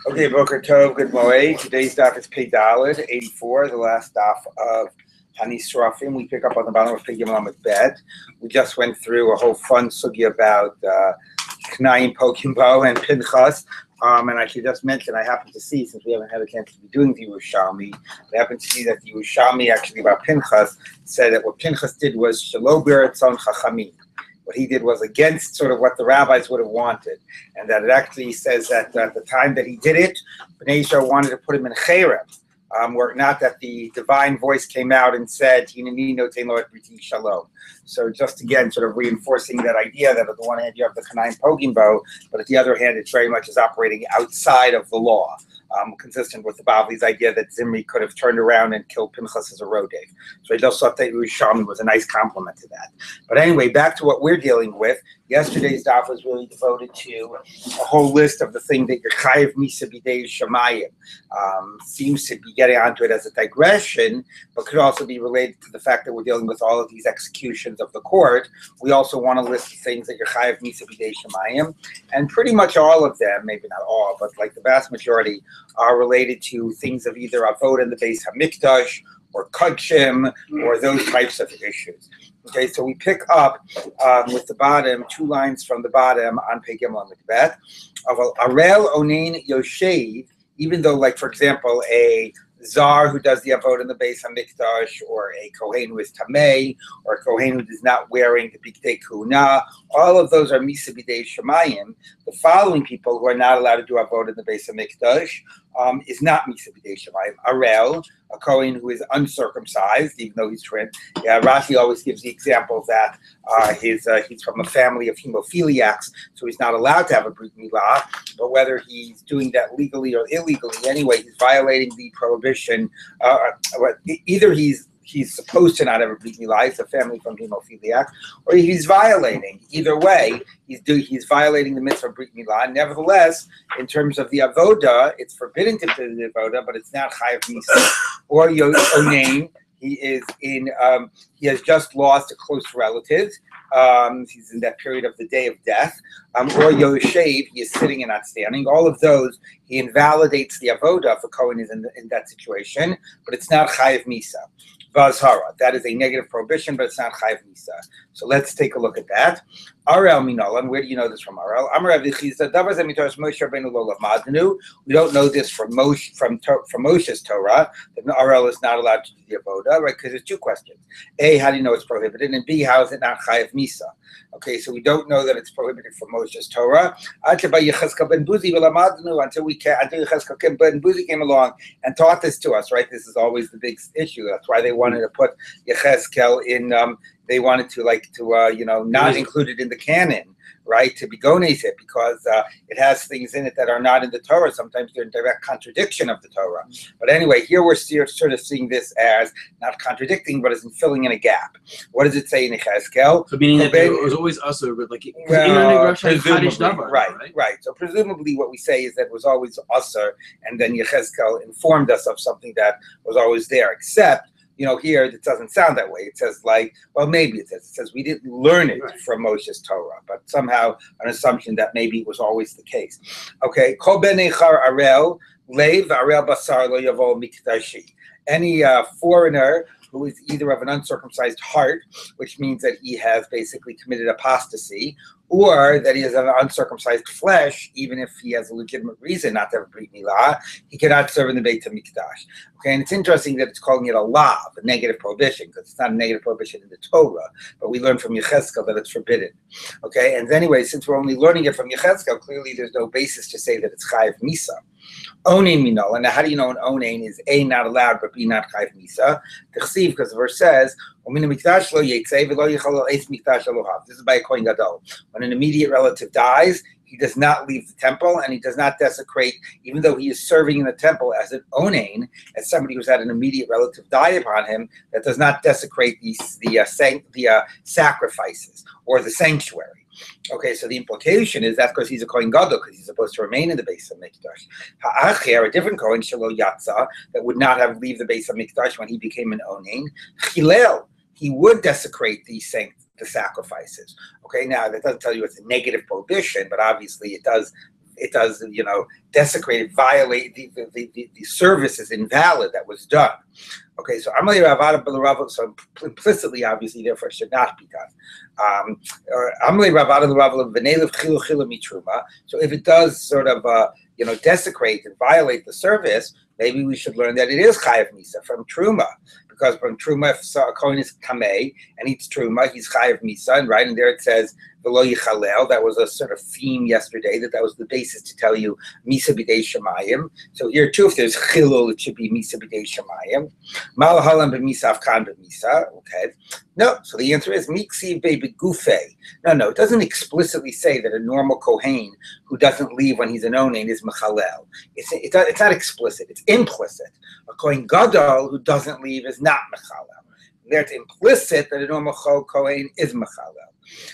Okay, Boker Tov, good morning. Today's daf is Pei Daled, 84, the last daf of Tani Srafim. We pick up on the bottom of Pei Gimel with Bet. We just went through a whole fun sugi about Knaim, Pokimbo, and Pinchas. And I should just mention, I happen to see, since we haven't had a chance to be doing the Yerushalmi, I happen to see that the Yerushalmi actually about Pinchas said that what Pinchas did was Shelo B'Ratzon Chachamim. What he did was against sort of what the rabbis would have wanted, and that it actually says that at the time that he did it, Bnei Yisrael wanted to put him in cherem, were not that the divine voice came out and said, "Hineni notein lo et briti shalom." So just again, sort of reinforcing that idea that on the one hand you have the Kanaim Pogim Bo, but at the other hand it's very much is operating outside of the law. Consistent with the Bavli's idea that Zimri could have turned around and killed Pinchas as a Rodev. So I just thought that Yerushalmi was a nice compliment to that. But anyway, back to what we're dealing with. Yesterday's daf was really devoted to a whole list of the thing that your Chayiv Misa B'dei Shamayim seems to be getting onto it as a digression, but could also be related to the fact that we're dealing with all of these executions of the court. We also want to list the things that your Chayiv Misa B'dei Shamayim, and pretty much all of them, maybe not all, but like the vast majority, are related to things of either Avodah in the Beis HaMikdash or Kodshim or those types of issues. Okay, so we pick up with the bottom, 2 lines from the bottom on Pei Gimel Mikbet of Arel Onein Yoshev, even though, like, for example, a Zar who does the Avodah in the Beis HaMikdash, or a Kohen who is Tamei, or a Kohen who is not wearing the Bigdei Kuna, all of those are Misa B'dei Shemayim. The following people who are not allowed to do Avodah in the Beis HaMikdash is not Misa B'dei Shemayim. Arel, a Kohen who is uncircumcised, even though he's twin. Rashi always gives the example that he's from a family of hemophiliacs, so he's not allowed to have a Brit Milah, but whether he's doing that legally or illegally, anyway, he's violating the prohibition. Either he's supposed to not have a Brit Milah, it's a family from hemophiliacs, or he's violating. Either way, he's violating the mitzvah of Brit Milah. Nevertheless, in terms of the avoda, it's forbidden to do the avoda, but it's not chayav misa. Or Onain, he has just lost a close relative. He's in that period of the day of death. Or Yoshev, he is sitting and not standing. All of those, he invalidates the avoda if a Kohen is in that situation, but it's not chayav misa. Vazhara, that is a negative prohibition, but it's not chayav misa. So let's take a look at that. Arel Minolan, where do you know this from Arel? We don't know this from Moshe's Torah, that Arel is not allowed to do the avoda, right? Because there's 2 questions. A, how do you know it's prohibited? And B, how is it not chayav misa? Okay, so we don't know that it's prohibited from Moshe's Torah until Yechezkel ben Buzi came along and taught this to us, right? This is always the big issue. That's why they wanted to put Yechezkel in. They wanted to not include it in the canon, right? To be gones it, because it has things in it that are not in the Torah. Sometimes they're in direct contradiction of the Torah. But anyway, here we're sort of seeing this as not contradicting, but as in filling in a gap. What does it say in Yechezkel? So meaning that it was always usher, but like right. So presumably what we say is that it was always usher, and then Yechezkel informed us of something that was always there, except here it doesn't sound that way. It says maybe it says we didn't learn it from Moshe's Torah, but somehow an assumption that maybe it was always the case. Okay, Kol ben echar arel leiv arel basar lo yavo mikdashi. Any foreigner who is either of an uncircumcised heart, which means that he has basically committed apostasy, or that he has an uncircumcised flesh, even if he has a legitimate reason not to have a Brit Milah, he cannot serve in the Beit HaMikdash. Okay, and it's interesting that it's calling it a law, a negative prohibition, because it's not a negative prohibition in the Torah, but we learn from Yechezkel that it's forbidden. Okay, and anyway, since we're only learning it from Yechezkel, clearly there's no basis to say that it's chayav misa. Onein minol, and now how do you know an onein is A, not allowed, but B, not chayav misa? T'chsiv, because the verse says, this is by a Kohen Gadol. When an immediate relative dies, he does not leave the temple, and he does not desecrate, even though he is serving in the temple as an onain, as somebody who's had an immediate relative die upon him, that does not desecrate the sacrifices or the sanctuary. Okay, so the implication is that's because he's a Kohen Gadol, because he's supposed to remain in the Beis HaMikdash. Ha'acher, a different Kohen, Shelo Yatza, that would not have leave the Beis HaMikdash when he became an onain, Chilel, he would desecrate the sacrifices. Okay, now that doesn't tell you it's a negative prohibition, but obviously it does it does, desecrate, violate the service is invalid that was done. Okay, so Amalei Ravada B'Rava, so implicitly, obviously, therefore, it should not be done. Amalei Ravada B'Rava V'neilev Chilu Chilu Mitruma. So if it does sort of, desecrate and violate the service, maybe we should learn that it is Chayav Misa from Truma. Because from Truma, if a Kohen is Kamei and eats Truma, he's Chayav Misa, and right in there it says V'lo Yichalel. That was a sort of theme yesterday, that was the basis to tell you Misa B'dei Shemayim. So here too, if there's Chilul, it should be Misa B'dei Shemayim. Malahalam B'misa Avkan B'misa. Okay. No, so the answer is Miksi Be'Begufe. No, it doesn't explicitly say that a normal Kohen who doesn't leave when he's an Onen is Mechalel. It's not explicit, it's implicit. A Kohen Gadol who doesn't leave is not Mechalel. There it's implicit that a normal Kohen is Mechalel.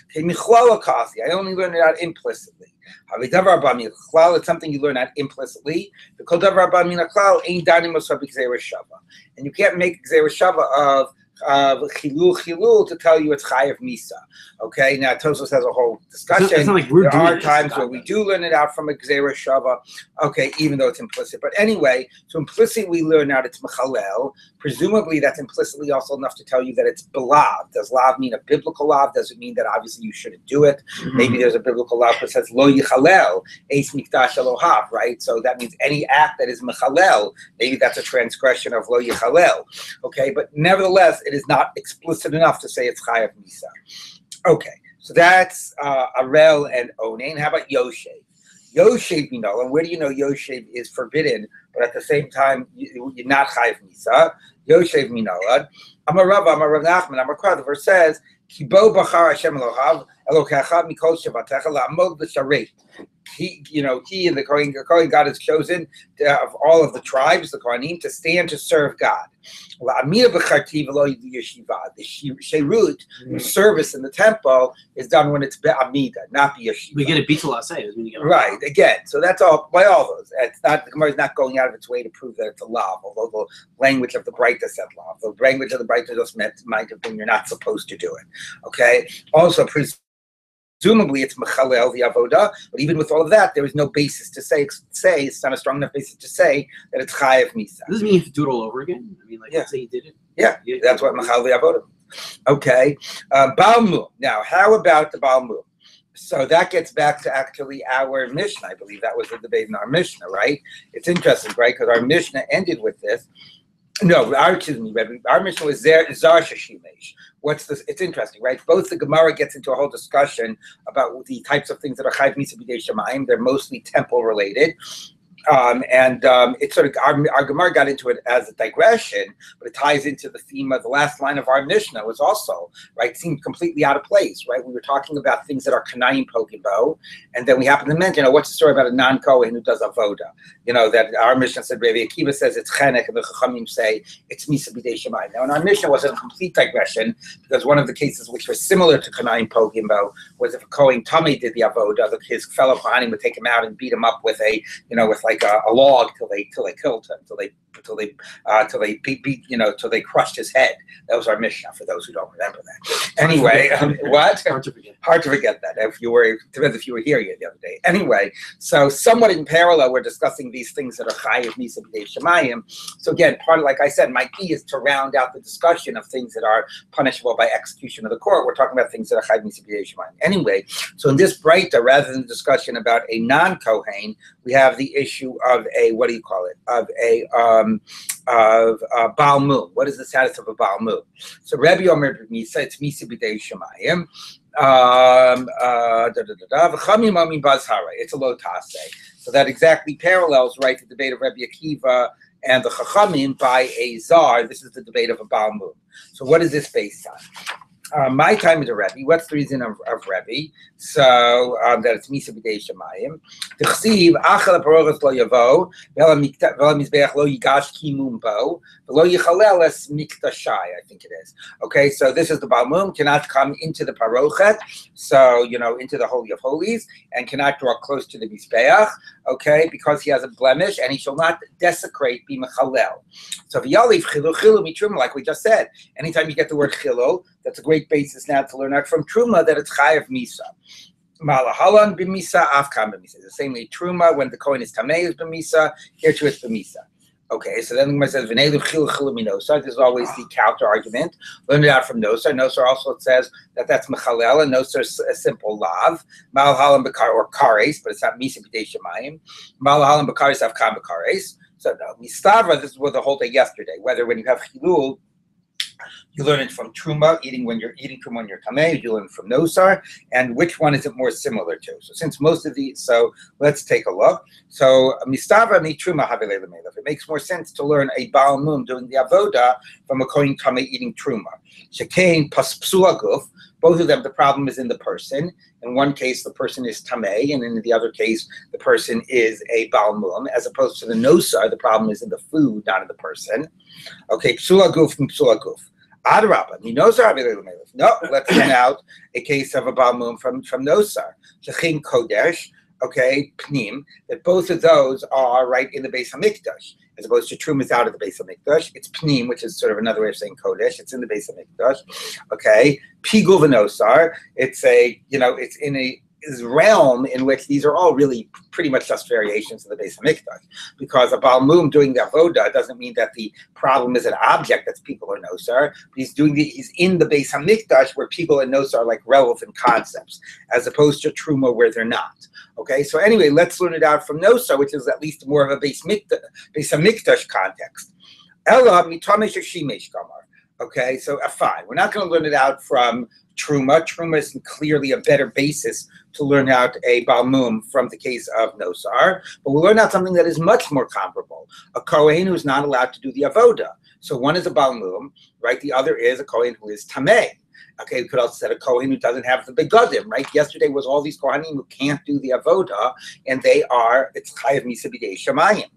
Okay, Michlal Akasi, I only learned it out implicitly. Havidavar Bami Klal, it's something you learn out implicitly. The Kodavar Bami Klal ain't danim osab Gzeira Shava. And you can't make Gzeira Shava of Chilul to tell you it's Chayav Misa. Okay, now Tosos has a whole discussion. It's not like there are times where we do learn it out from a Gzeira Shava, okay, even though it's implicit. But anyway, so implicitly we learn out it's Mechalel. Presumably that's implicitly also enough to tell you that it's Belav. Does Lav mean a biblical Lav? Does it mean that obviously you shouldn't do it? Maybe there's a biblical Lav that says Lo Yichalel, Eis Mikdash Elohav, right? So that means any act that is Mechalel, maybe that's a transgression of Lo Yichalel. Okay, but nevertheless, it is not explicit enough to say it's Chayav Misa. Okay, so that's Arel and Onen. How about Yoshev? Yoshev, and where do you know Yoshev is forbidden, but at the same time, you're not Chayav Misa? Yoshev Minolad. Amar Rav Nachman, Amar Kra, the verse says, Kibo Bachar Hashem Elohav, Elokecha Mikol Shavatecha La'amod L'Shareit. He and the Kohen God has chosen of all of the tribes, the Kohanim, to stand to serve God. The Sherut, service in the temple, is done when it's Be'amida, not B'yeshiva. We get a Bitul Asay. Right, again. So that's all, by all those. It's not, the Gemara is not going out of its way to prove that it's a law, although the language of the Breita said law. The language of the Breita just might have been you're not supposed to do it. Okay? Also, presumably it's Mechalel the Avoda, but even with all of that, there is no basis to say it's not a strong enough basis to say that it's Chayav Misa. Does it mean you have to do it all over again? I mean, let's say you did it. Yeah, that's what Mechalel the Avoda. Okay. Baal Mum. Now, how about the Baal Mum? So that gets back to actually our Mishnah. I believe that was the debate in our Mishnah, right? It's interesting, right? Because our Mishnah ended with this. No, our Mishnah was Zar Shashimesh. It's interesting, right? Both the Gemara gets into a whole discussion about the types of things that are Chayav Misa B'dei Shemayim. They're mostly temple related. It's sort of our Gemara got into it as a digression, but it ties into the theme of the last line of our Mishnah was also, right, seemed completely out of place, right? We were talking about things that are Kanayim Pokimbo, and then we happen to mention, what's the story about a non-Kohen who does Avoda? That our Mishnah said, Rabbi Akiva says it's Chenek, and the Chachamim say it's Misa B'dei Shemayim. Now, in our Mishnah wasn't a complete digression, because one of the cases which were similar to Kanayim Pokimbo was if a Kohen Tummy did the Avoda, his fellow Kohanim would take him out and beat him up with with like a log till they killed him, till they crushed his head. That was our Mishnah for those who don't remember that. Anyway, what? Hard to forget that. Depends if you were here the other day. Anyway, so somewhat in parallel, we're discussing these things that are Chayav Misa B'dei Shemayim. So again, part of, like I said, my key is to round out the discussion of things that are punishable by execution of the court. We're talking about things that are Chayav Misa B'dei Shemayim. Anyway, so in this Breita, rather than the discussion about a non-Kohen, we have the issue of a Baal Mum. What is the status of a Baal Mum? So Rabbi Omer Misa, it's Misa B'dei Shemayim. It's a lo taseh. So that exactly parallels, right, the debate of Rabbi Akiva and the Chachamim by a Zar. This is the debate of a Baal Mum. So what is this based on? My time is a Rebbe. What's the reason of Rebbe? So that it's Misa B'dei Shemayim. T'chsiv achal parochos lo yavo v'el mizbeach lo yigash kimum bo v'lo yichalel es miktashai. I think it is. Okay, so this is the Baal Mum cannot come into the parochet, so into the Holy of Holies, and cannot draw close to the mizbeach. Okay, because he has a blemish, and he shall not desecrate b'mechalel. So v'yaliv chilu mitruma, like we just said. Anytime you get the word chilul, that's a great basis now to learn out from Truma that it's Chayav Misa. Malahalan b'misa, afkan b'misa. The same way truma, when the kohen is tamei, is b'misa. Here too, it's b'misa. Okay, so then the Gemara says, "V'nei l'chil chil minosar." This is always the counter argument. Learn it out from nosar. Nosar also says that that's mechalel, and nosar is a simple lav. Malahalan b'kar or kares, but it's not misa b'dei shemayim. Malahalan b'kares afkan b'kares. So no, mistavra. This is what the whole day yesterday. Whether when you have chilul, you learn it from truma, eating when you're eating truma when you're tamei. You learn it from nosar, and which one is it more similar to? So since most of these, so let's take a look. So mistavra mi truma havilei lemelech. It makes more sense to learn a baal mum doing the avoda from a kohen tamei eating truma. Shekain psula guf. Both of them, the problem is in the person. In one case, the person is tamei, and in the other case, the person is a baal mum. As opposed to the nosar, the problem is in the food, not in the person. Okay, psula guf and psula guf. Adarabba, minosar havilei lemelech. No, let's send out a case of a baal mum from nosar. Shechin kodesh. Okay, pnim. That both of those are right in the Beis Hamikdash. As opposed to Trum is out of the Beis Hamikdash. It's Pnim, which is sort of another way of saying Kodesh. It's in the Beis Hamikdash. Okay. Pigul v'nosar. It's it's in a realm in which these are all really pretty much just variations of the Beis Hamikdash. Because a Baal Mum doing the Avoda doesn't mean that the problem is an object that's Pigul or Nosar. He's in the Beis Hamikdash where Pigul and Nosar are like relevant concepts, as opposed to Truma where they're not. Okay, so anyway, let's learn it out from Nosar, which is at least more of a Beis Hamikdash context. Ella mitamesh shimesh kamar. Okay, so fine. We're not going to learn it out from Truma. Truma is clearly a better basis to learn out a Baal Mum from the case of Nosar, but we'll learn out something that is much more comparable. A Kohen who is not allowed to do the Avoda. So one is a Baal Mum, right? The other is a Kohen who is Tameh. Okay, we could also say a Kohen who doesn't have the begadim, right? Yesterday was all these Kohanim who can't do the Avoda, and it's Chayav Misa B'dei Shemayim.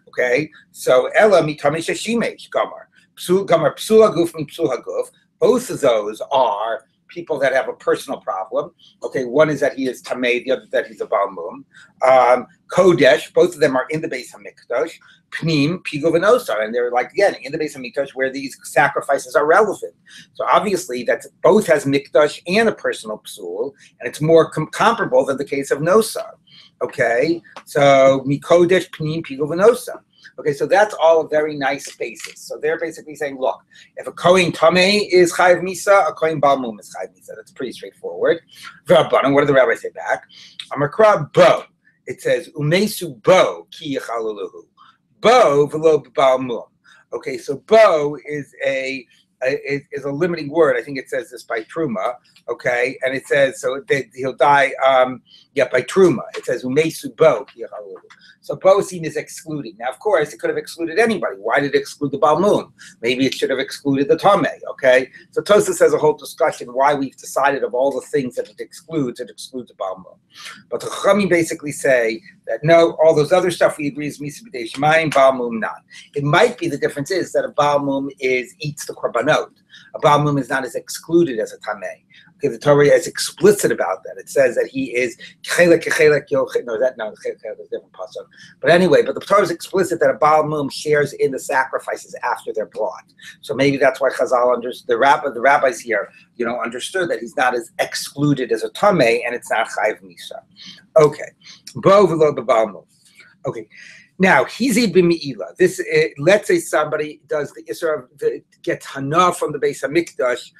Okay, so Ella Mitamish Shimesh Gamar. Psula Guf and Psula Guf. Both of those are people that have a personal problem. Okay, one is that he is Tamei, the other that he's a Baal Mum. Kodesh, both of them are in the Beis Hamikdash. Pnim, Pigul v'nosar, and they're like, again, in the Beis Hamikdash where these sacrifices are relevant. So obviously that both has Mikdash and a personal psul, and it's more comparable than the case of Nosar. Okay, so Mikodesh, Pnim, Pigul v'nosar. Okay, so that's all a very nice basis. So they're basically saying, look, if a Kohen Tamei is Chayav Misa, a Kohen Baal Mum is Chayav Misa. That's pretty straightforward. V'Rabbanan, what do the rabbis say back? Amakra bo. It says, Umesu bo ki yechaluluhu. Bo v'lo Baal Mum. Okay, so bo is a limiting word. I think it says this by Truma. Okay, and it says so he'll die. By Truma. It says Umesu bo. So bo seen is excluding. Now, of course, it could have excluded anybody. Why did it exclude the Baal Mum? Maybe it should have excluded the Tamei. Okay, so Tosafos has a whole discussion why we've decided of all the things that it excludes the Baal Mum. But the Chachamim basically say that no, all those other stuff we agree is Misa B'dei Shemayim, Baal Mum not. It might be the difference is that a Baal Mum eats the korbanot. A Baal Mum is not as excluded as a Tamei. Okay, the Torah is explicit about that. It says that he is chelek yochid. No, chelek is a different pasuk. But anyway, the Torah is explicit that a Baal Mum shares in the sacrifices after they're brought. So maybe that's why Chazal understood. The rabbis here, understood that he's not as excluded as a Tamei, and it's not Chayav Misa. Okay, bo v'lo b'Baal Mum. Okay. Now, hizi b'mi'ila. This, let's say somebody does the Isra gets hana from the Beis Hamikdash,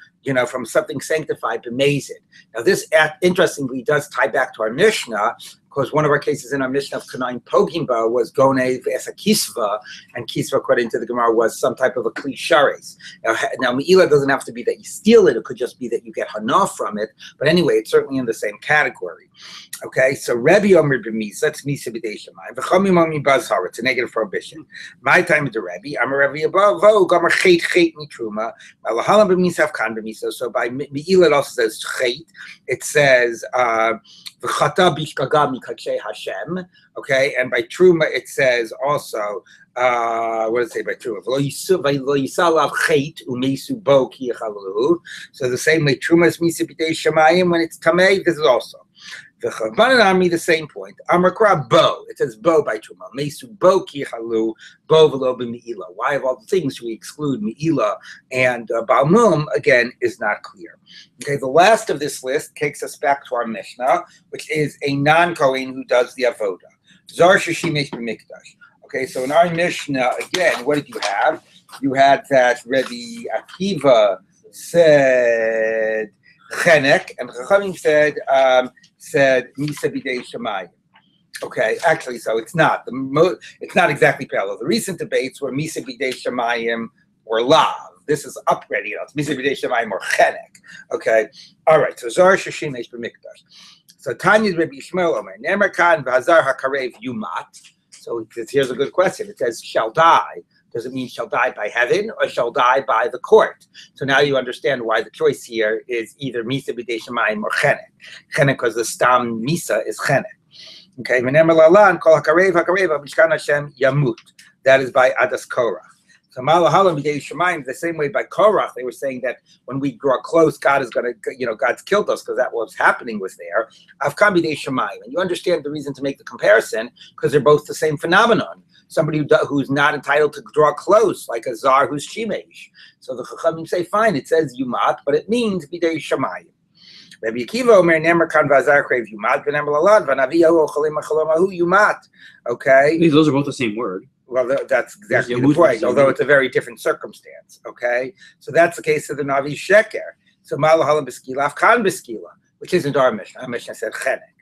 from something sanctified, b'mezid. Now, this interestingly does tie back to our Mishnah, because one of our cases in our Mishnah of Kanaim Pogimba was Gonei v'esa Kisva, and Kisva, according to the Gemara, was some type of a Kli Shares. Now, Me'ila doesn't have to be that you steal it, it could just be that you get hana from it, but anyway, it's certainly in the same category. Okay, so Rabbi Omer b'Misa, that's Misa b'dei Shemayim, v'chomim omi bazhara, it's a negative prohibition. My time is the Rabbi, I'm a Rabbi above, gomer chet mitruma, malahalam b'Misa avkan b'Misa. So by Me'ila it also says chet, it says v'chata b'shkaga mikadshei Hashem. Okay, and by Truma it says also, what does it say by Truma? So the same way Truma is Misa b'dei Shemayim when it's Tamei, this is also. The same point. Amrakra bo. It says bo by Truma. Mesu bo ki halu bo v'lo b'mi'ila. Why of all the things we exclude mi'ila and balmum again is not clear. Okay, the last of this list takes us back to our Mishnah, which is a non-Kohen who does the avoda. Zar sheshimesh b'mikdash. Okay, so in our Mishnah again, what did you have? You had that Rabbi Akiva said chenek, and Chachamim said Misa B'dei Shemayim. Okay, actually, so it's not. It's not exactly parallel. The recent debates were Misa B'dei Shemayim or Lav. This is upgrading it. It's Misa B'dei Shemayim or Chenek. Okay, all right. So Zar Sheshimesh B'mikdash. So Tanya's Rabbi Yishmael Omer Nemer Kan v'Hazar HaKarev Yumat. So here's a good question. It says shall die. Does it mean shall die by heaven or shall die by the court? So now you understand why the choice here is either Misa B'dei Shemayim or Chenek. Chenek because the stam Misa is Chenek. Okay, that is by Adas Korach. So Malahalam B'dei Shemayim, the same way by Korach, they were saying that when we draw close, God is going to, God's killed us because that what was happening was there. Avkam B'dei Shemayim, and you understand the reason to make the comparison because they're both the same phenomenon. Somebody who's not entitled to draw close, like a Zar who's Shimesh. So the Chachamim say, fine, it says Yumat, but it means B'dei Shemayim. Rabbi Akiva Omer Nemer Kan v'Hazar Krev Yumat v'Nemer Lalad v'Navi Yahu Cholim Achalomahu Yumat. Okay? Those are both the same word. Well, that's exactly the point, although it's a very different circumstance. Okay? So that's the case of the Navi Sheker. So Malahalam B'Skila, Afkan B'Skila, which isn't our Mishnah. Our Mishnah said Chenek.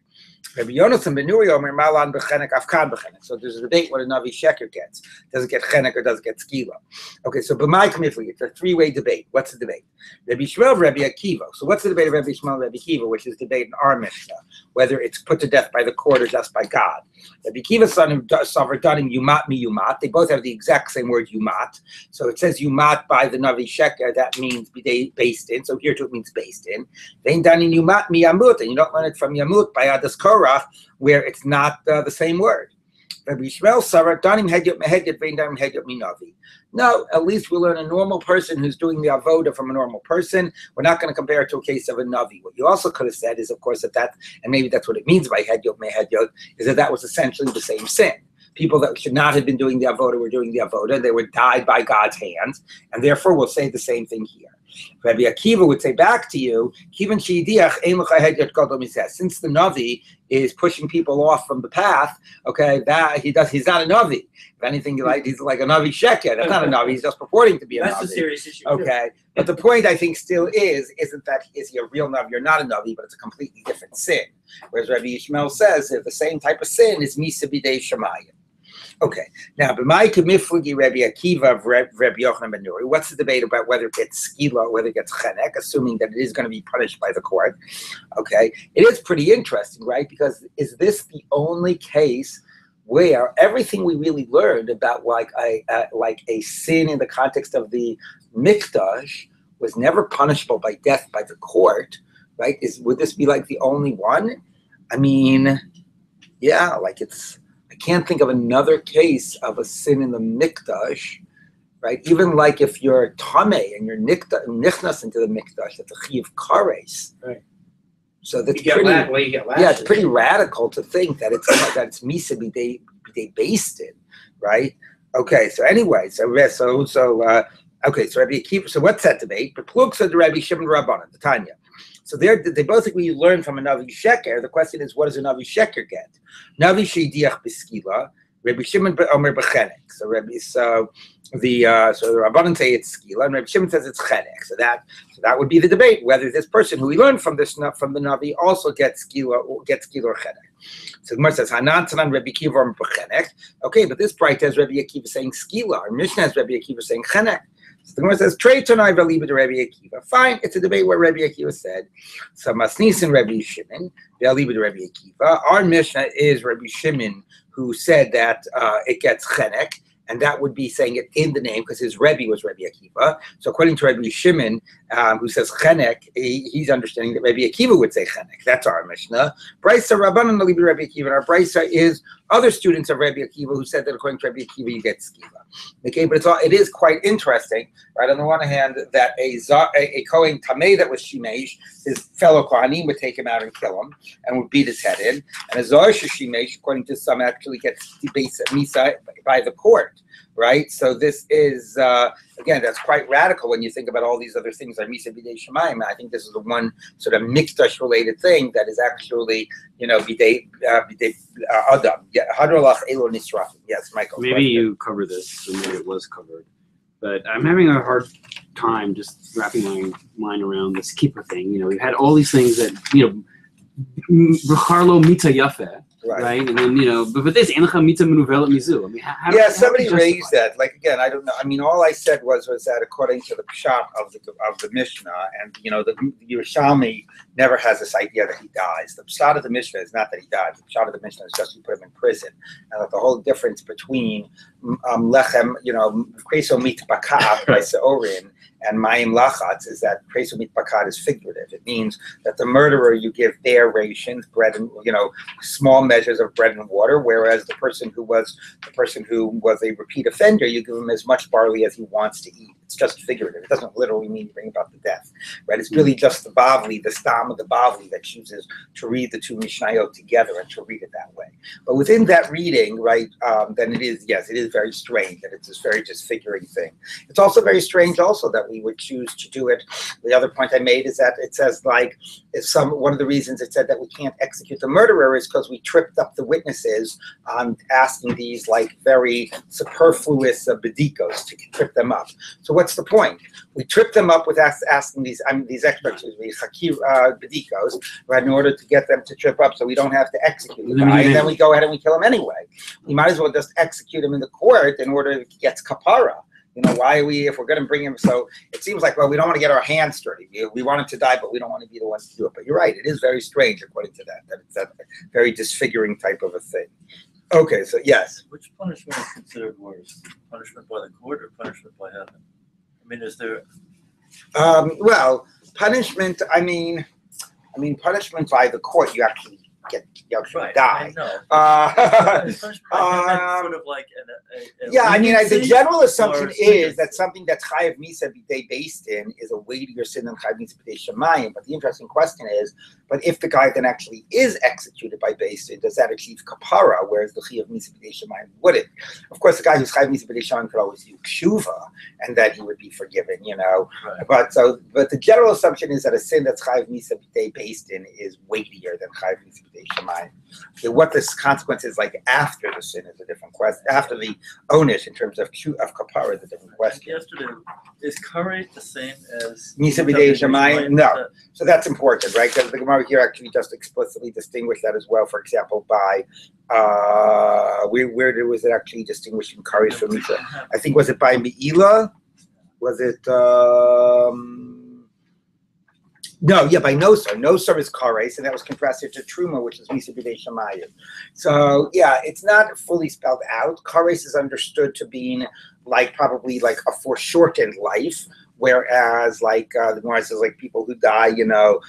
Rabbi Yonasan ben Nuri Omer Malan b'chenek Afkan b'chenek. So there's a debate what a Navi Sheker gets. Does it get chenek or does it get skila? Okay, so b'mai kamifli, it's a three-way debate. What's the debate? Rabbi Shmuel, Rabbi Akiva. So what's the debate of Rabbi Shmuel and Rabbi Akiva, which is debate in our Mishnah, whether it's put to death by the court or just by God? Rabbi Akiva's son suffered danim yumat mi yumat. They both have the exact same word yumat. So it says yumat by the Navi Sheker. That means based in. So here too it means based in. Then danim yumat mi yamut, and you don't learn it from yamut by Adas Korach, where it's not the same word. Rabbi Yishmael Sarah danim hedyot mehedyot vein danim hedyot minavi. No, at least we learn a normal person who's doing the avoda from a normal person. We're not going to compare it to a case of a navi. What you also could have said is, of course, that and maybe that's what it means by hedyot mehedyot, is that was essentially the same sin. People that should not have been doing the avoda were doing the avoda. They were died by God's hands, and therefore we'll say the same thing here. Rabbi Akiva would say back to you, since the Navi is pushing people off from the path, okay, that he's not a Navi. If anything, he's like a Navi Sheker. That's not a Navi, he's just purporting to be a Navi. That's a serious issue. Okay. But the point I think still isn't that is he a real Navi or not a Navi, but it's a completely different sin. Whereas Rabbi Yishmael says that the same type of sin is Misa B'dei Shemayim. Okay, now b'mai k'miflagi Rabbi Akiva of Rabbi Yochanan ben Nuri. What's the debate about whether it gets skila or whether it gets chenek, assuming that it is going to be punished by the court? Okay, it is pretty interesting, right? Because is this the only case where everything we really learned about like a sin in the context of the mikdash was never punishable by death by the court, right? Would this be like the only one? I mean, yeah, like I can't think of another case of a sin in the mikdash, right? Even like if you're tameh and you're nichnas into the mikdash, that's a chiv kares. Right. So that's it's pretty radical to think that it's misa b'dei based in, right? Okay. So anyway, so Rabbi Akiva. So what's that debate? But Pluk said the Rabbi Shimon Rabbanan, the Tanya. So they both agree you learn from a Navi Sheker. The question is, what does a Navi Sheker get? Navi Sheidiach b'skila, Rabbi Shimon Omer b'chenek. So the Rabbanan say it's skila, and Rabbi Shimon says it's chenek. So that would be the debate whether this person who we learned from the Navi also gets skila or chenek. So the Gemara says Hanan Tanan Rabbi Akiva Omer b'chenek. Okay, but this bright has Rabbi Akiva saying skila. Our Mishnah has Rabbi Akiva saying chenek. So the Gemara says, Trey Tonai Valiba to Rabbi Akiva. Fine, it's a debate where Rabbi Akiva said. So Masnis and Rabbi Shimon, Valiba to Rabbi Akiva. Our Mishnah is Rabbi Shimon, who said that it gets chenek, and that would be saying it in the name because his Rebbe was Rabbi Akiva. So according to Rabbi Shimon, who says chenek, he's understanding that Rabbi Akiva would say chenek. That's our Mishnah. Brisa Rabbanan Valiba to Rabbi Akiva. And our Brisa is other students of Rabbi Akiva who said that according to Rabbi Akiva, you get skila. Okay, but it is quite interesting, right? On the one hand, that a Kohen Tameh that was Shimesh, his fellow Kohanim would take him out and kill him and would beat his head in. And a Zohar Shimesh, according to some, actually gets based Misa by the court, right? So this is, again, that's quite radical when you think about all these other things like Misa B'dei Shemayim. I think this is the one sort of Mikdash related thing that is actually, B'dei Adam. Yeah, Hadralach Elo Nisrafim. Yes, Michael. Maybe you covered this, or maybe it was covered. But I'm having a hard time just wrapping my mind around this keeper thing. We've had all these things that, B'charlo Mita Yafeh. Right, and then but this Enacha Mita Menuvelet Mizu. I mean, how somebody raised that. Like again, I don't know. I mean, all I said was that according to the pshat of the Mishnah, and the Yerushalmi never has this idea that he dies. The pshat of the Mishnah is not that he died. The pshat of the Mishnah is just we put him in prison, and that the whole difference between lechem, kreso mit bakad by seorin, and mayim lachatz is that kreso mit bakad is figurative. It means that the murderer you give bare rations, bread and small measures of bread and water, whereas the person who was a repeat offender, you give him as much barley as he wants to eat. It's just figurative. It doesn't literally mean bring about the death, right? It's really just the Bavli, the stam of the Bavli, that chooses to read the two Mishnayot together and to read it that way. But within that reading, right, then it is very strange that it's this very disfiguring thing. It's also very strange also that we would choose to do it. The other point I made is that it says one of the reasons it said that we can't execute the murderer is because we tripped up the witnesses on asking these very superfluous bedikos to trip them up. So what's the point? We trip them up with asking these experts, bedikos, right, in order to get them to trip up, so we don't have to execute the guy, and then we go ahead and we kill him anyway. We might as well just execute him in the court in order to get kapara. Why are we, if we're going to bring him? So it seems like, well, we don't want to get our hands dirty. We want him to die, but we don't want to be the ones to do it. But you're right; it is very strange, according to that it's that very disfiguring type of a thing. Okay, so yes. Which punishment is considered worse? Punishment by the court or punishment by heaven? I mean, is there? Well, punishment. I mean, punishment by the court. You actually die. I know. Sort of like the general assumption is that something that's chayav misa b'dei based in is a weightier sin than chayav misa b'dei shemayim. But the interesting question is, but if the guy then actually is executed by based in, does that achieve kapara? Whereas the chayav misa b'dei shemayim wouldn't. Of course, the guy who's chayav misa b'dei shemayim could always do kshuva, and that he would be forgiven. Right. But the general assumption is that a sin that's chayav misa b'dei based in is weightier than chayav misa b'dei shemayim. Okay, what this consequence is like after the sin is a different question. After the onus in terms of kapara is a different question. Yesterday, is curry the same as Misa b'dei shemayim? No. So that's important, right? Because the Gemara here actually just explicitly distinguished that as well. For example, by where was it actually distinguishing curry from Misa? I think was it by Me'ila? Was it? By Nosar. Nosar is kares, and that was contrasted to Truma, which is Misa b'dei shemayim. So, it's not fully spelled out. Kares is understood to being probably a foreshortened life, whereas the Gemara says people who die, in their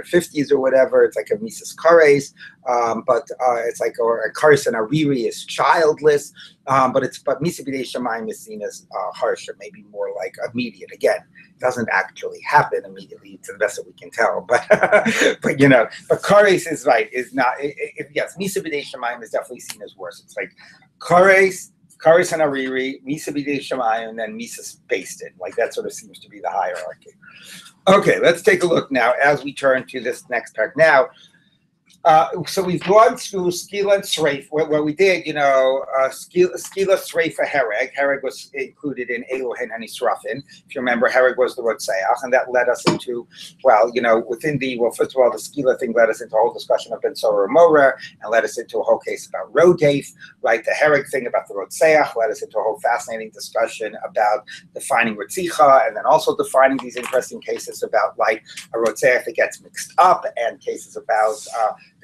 50s or whatever, it's like a Misas Kares, but it's or a Kares and Ariri is childless, but Misa b'dei shemayim is seen as harsher, maybe more immediate. Again, doesn't actually happen immediately to the best that we can tell, but kares is right, is not. Yes, Misa b'dei shemayim is definitely seen as worse. It's kares and Ariri, Misa b'dei shemayim, and then Misa based in. That sort of seems to be the hierarchy. Okay, let's take a look now as we turn to this next part. Now, so we've gone through Skila and Sreif, where we did, Skila, Sreif, Hereg. Hereg was included in Elohen and Israfin. If you remember, Hereg was the Rotseach, and that led us into, first of all, the Skila thing led us into a whole discussion of Ben Sorah Morer, and led us into a whole case about Rodef, right? The Hereg thing about the Rotseach led us into a whole fascinating discussion about defining Rotzicha, and then also defining these interesting cases about, a Rotseach that gets mixed up, and cases about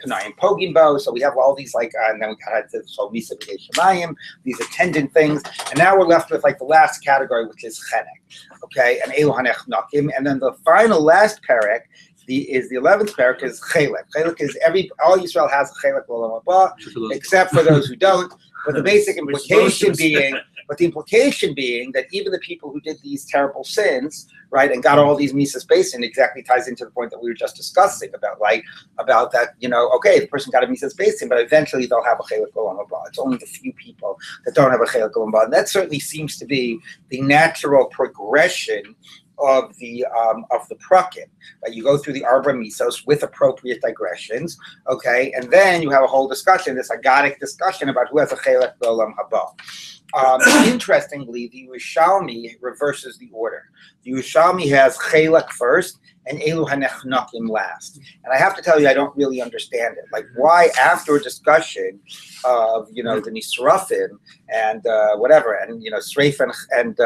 Kanayim Pogimbo. So we have all these and then we had this whole Misa b'dei shemayim, these attendant things, and now we're left with the last category, which is Chenek, okay, and Elu Hanech Nakim, and then the final last parak is the 11th parak is Chelek. Chelek is all Yisrael has a Chelek l'olam haba, except for those who don't. But the basic We're supposed implication to. being that even the people who did these terrible sins, right, and got all these Mises Basin exactly ties into the point that we were just discussing about that, okay, the person got a Mises Basin, but eventually they'll have a Chelik Olam Haba. It's only the few people that don't have a Chelik Olam Haba. And that certainly seems to be the natural progression of the prakim. Right? You go through the Arba Misos with appropriate digressions, okay, and then you have a whole discussion, this agadic discussion about who has a Chelik Olam Haba. Interestingly, the Yerushalmi reverses the order. The Yerushalmi has Chelak first and Elu HaNechnakim last. And I have to tell you, I don't really understand it. Like, why after a discussion of, the Nisrafim and whatever, and, Sreif and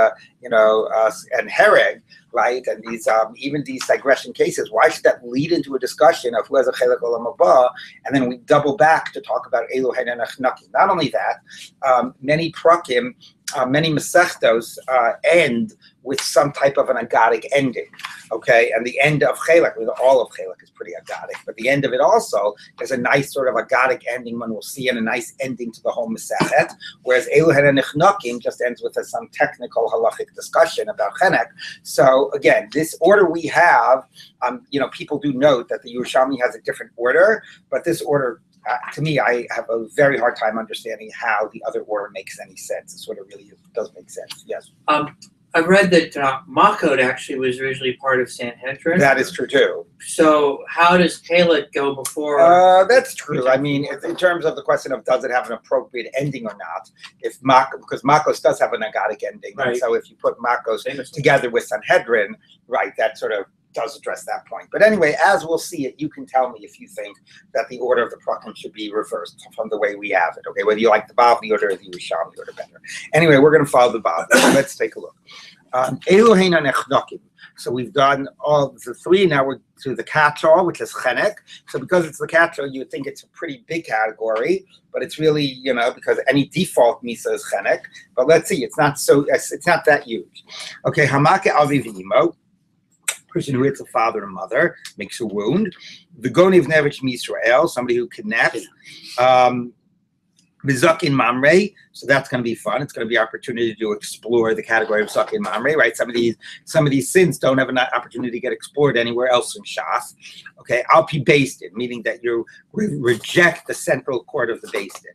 Hereg, right, and these even these digression cases, why should that lead into a discussion of who has a Chelak Olam Haba, and then we double back to talk about Elu HaNechnakim? Not only that, many prakim, many Masechtos end with some type of an agadic ending, okay? And the end of Chelak, all of Chelak is pretty agadic, but the end of it also is a nice sort of agadic ending one will see, and a nice ending to the whole Masechet, whereas Elu HaNechnakim just ends with some technical halachic discussion about Chenek. So again, this order we have, people do note that the Yerushalmi has a different order, but this order, to me, I have a very hard time understanding how the other order makes any sense. It sort of really does make sense. Yes. I've read that Makot actually was originally part of Sanhedrin. That is true too. So how does Caleb go before? That's true. I mean, in terms of the question of does it have an appropriate ending or not, because Makos does have an agadic ending, right. And so if you put Makos together with Sanhedrin, right, that sort of does address that point. But anyway, as we'll see it, you can tell me if you think that the order of the prakim should be reversed from the way we have it, okay? Whether you like the Bavli order or the Yerushalmi order better. Anyway, we're going to follow the Bavli. Let's take a look. Elohein HaNechnakim. So we've done all the three. Now we're to the catch-all, which is Chenek. So because it's the catch-all, you would think it's a pretty big category, but it's really, because any default Misa is Chenek. But let's see, it's not that huge. Okay, Hamake Aviv Imo. Person who hits a father and mother, makes a wound. The Goniv Nevich Misrael, somebody who kidnaps. Mizakin Mamre, so that's going to be fun. It's going to be an opportunity to explore the category of Zakin Mamre, right? Some of these sins don't have an opportunity to get explored anywhere else in Shas. Okay, Alpi Based in, meaning that you reject the central court of the Based in.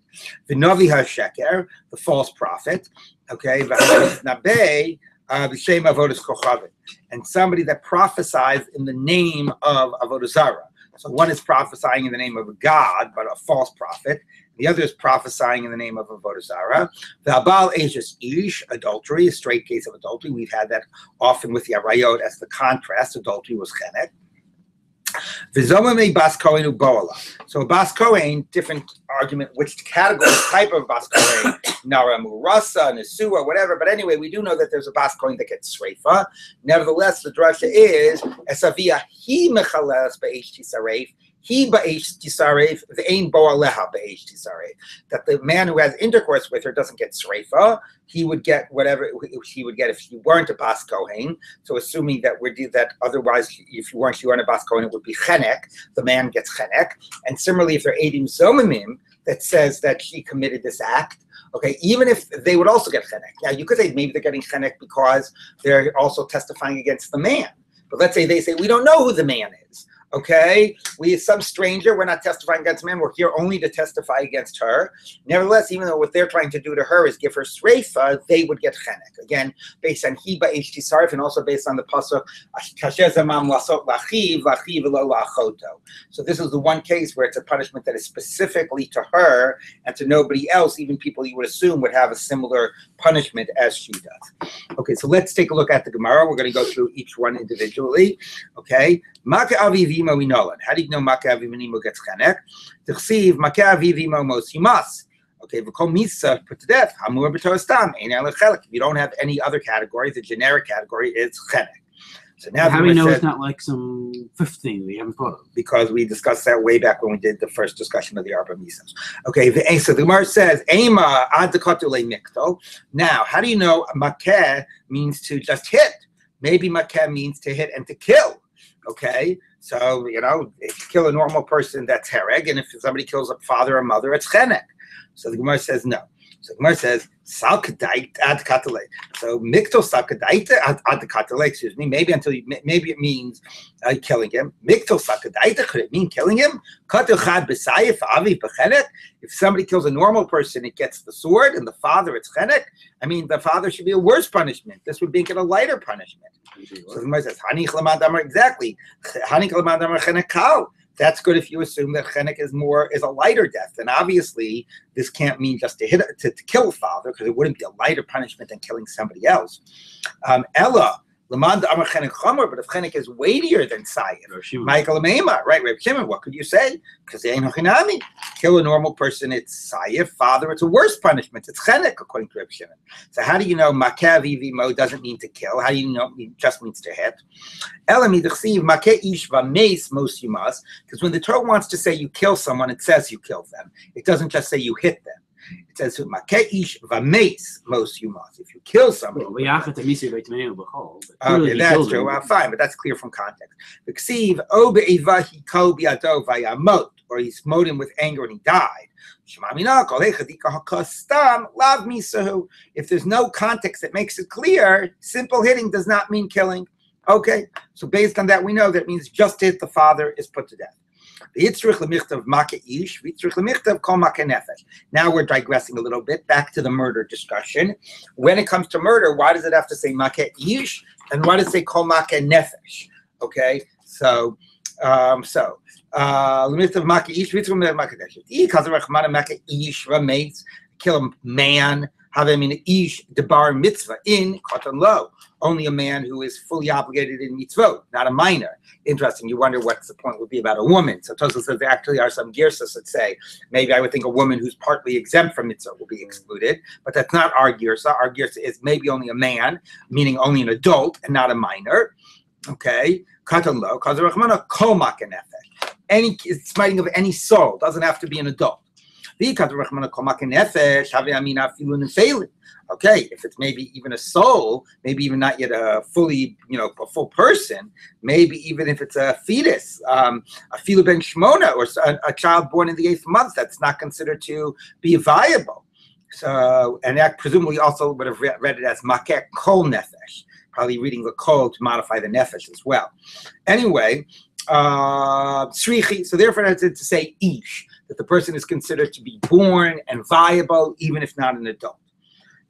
The Navi HaSheker, the false prophet. Okay, Nabe. B'shem avodas kochavim, and somebody that prophesies in the name of avodah zarah. So one is prophesying in the name of a god, but a false prophet. The other is prophesying in the name of avodah zarah. The abal eishes ish, adultery, a straight case of adultery. We've had that often with the arayot as the contrast. Adultery was chenek. V'zomame bas kohen u'boala. So a bas kohen, different argument, which category, type of bas kohen, nara murasa, nesua, whatever. But anyway, we do know that there's a bas kohen that gets sreifa. Nevertheless, the drasha is esavia he mechaleles be'esh tisaref. He ba'esh tisaref v'ein boaleha ba'esh tisaref. That the man who has intercourse with her doesn't get sreifa. He would get whatever he would get if he weren't a bas kohen. So assuming that otherwise, if you weren't a bas kohen, it would be chenek. The man gets chenek. And similarly, if they're edim zomimim, that says that she committed this act, okay, even if they would also get chenek. Now, you could say maybe they're getting chenek because they're also testifying against the man. But let's say they say, we don't know who the man is. Okay, we some stranger, we're not testifying against men, we're here only to testify against her. Nevertheless, even though what they're trying to do to her is give her sreifa, they would get chenek. Again, based on hiba ht sarif, and also based on the pasuk kasher zamam lasot lachiv lachiv lo lachoto. So this is the one case where it's a punishment that is specifically to her and to nobody else. Even people you would assume would have a similar punishment as she does. Okay, so let's take a look at the Gemara. We're going to go through each one individually. Okay. Maka avivimo inolan. How do you know Maka avivimo gets chenek? T'chsiv Maka avivimo mos yimas. Okay, v'kol misa put to death. Hamur b'toastam ein el chelik. If you don't have any other category, the generic category is chenek. So now how do we know it's not like some fifth thing we haven't thought of? Because we discussed that way back when we did the first discussion of the Arba Misos. Okay, so the Gemara says, Ema ad dekotule mikto. Now, how do you know makeh means to just hit? Maybe makeh means to hit and to kill. Okay, so, if you kill a normal person, that's hereg, and if somebody kills a father or mother, it's chenek. So the Gemara says no. So Gemara says, Salkadait ad katalei. So Mikto Salkadait ad katalei, excuse me, maybe it means killing him. Mikto Salkadait, could it mean killing him? If somebody kills a normal person, it gets the sword, and the father, it's chenek. I mean, the father should be a worse punishment. This would make it a lighter punishment. So the Gemara says, Hanich lamad amar, exactly. Hanich lamad amar chenek kal. That's good if you assume that chenek is a lighter death. And obviously, this can't mean just to kill a father, because it wouldn't be a lighter punishment than killing somebody else. Ella. Lamad amar chenek chomer, but if chenek is weightier than sayif, Michael Ameima, right? Reb Shimon, what could you say? Because they ain't hochinami. Kill a normal person, it's sayif. Father, it's a worse punishment. It's chenek, according to Reb Shimon. So how do you know makeh vivimo doesn't mean to kill? How do you know it just means to hit? Elami d'chsiv makeh ish v'meis mos yumas. Because when the Torah wants to say you kill someone, it says you kill them. It doesn't just say you hit them. It says makeish v'meis most yumas. If you kill somebody, okay, that's true. Fine, but that's clear from context. V'ksiv o be'iva hiko bi'ado v'yamot, or he smote him with anger and he died. If there's no context that makes it clear, simple hitting does not mean killing. Okay, so based on that, we know that it means just to hit the father is put to death. Now we're digressing a little bit back to the murder discussion. When it comes to murder, why does it have to say makeh ish, and why does it say kol makeh nefesh? Okay, so kill a man. Have him in ish debar mitzvah in katan lo. Only a man who is fully obligated in mitzvot, not a minor. Interesting. You wonder what the point would be about a woman. So Tosfos says there actually are some girsas that say maybe I would think a woman who's partly exempt from mitzvah will be excluded, but that's not our girsa. Our girsa is maybe only a man, meaning only an adult and not a minor. Okay, katan lo kazarachmana kol makeh nefesh. Any smiting of any soul doesn't have to be an adult. Okay, if it's maybe even a soul, maybe even not yet a fully, a full person, maybe even if it's a fetus, a filu ben shmona, or a child born in the 8th month, that's not considered to be viable. So, and that presumably also would have read it as makeh kol nefesh, probably reading the kol to modify the nefesh as well. Anyway, srichi, so therefore that's it to say ish, that the person is considered to be born and viable, even if not an adult.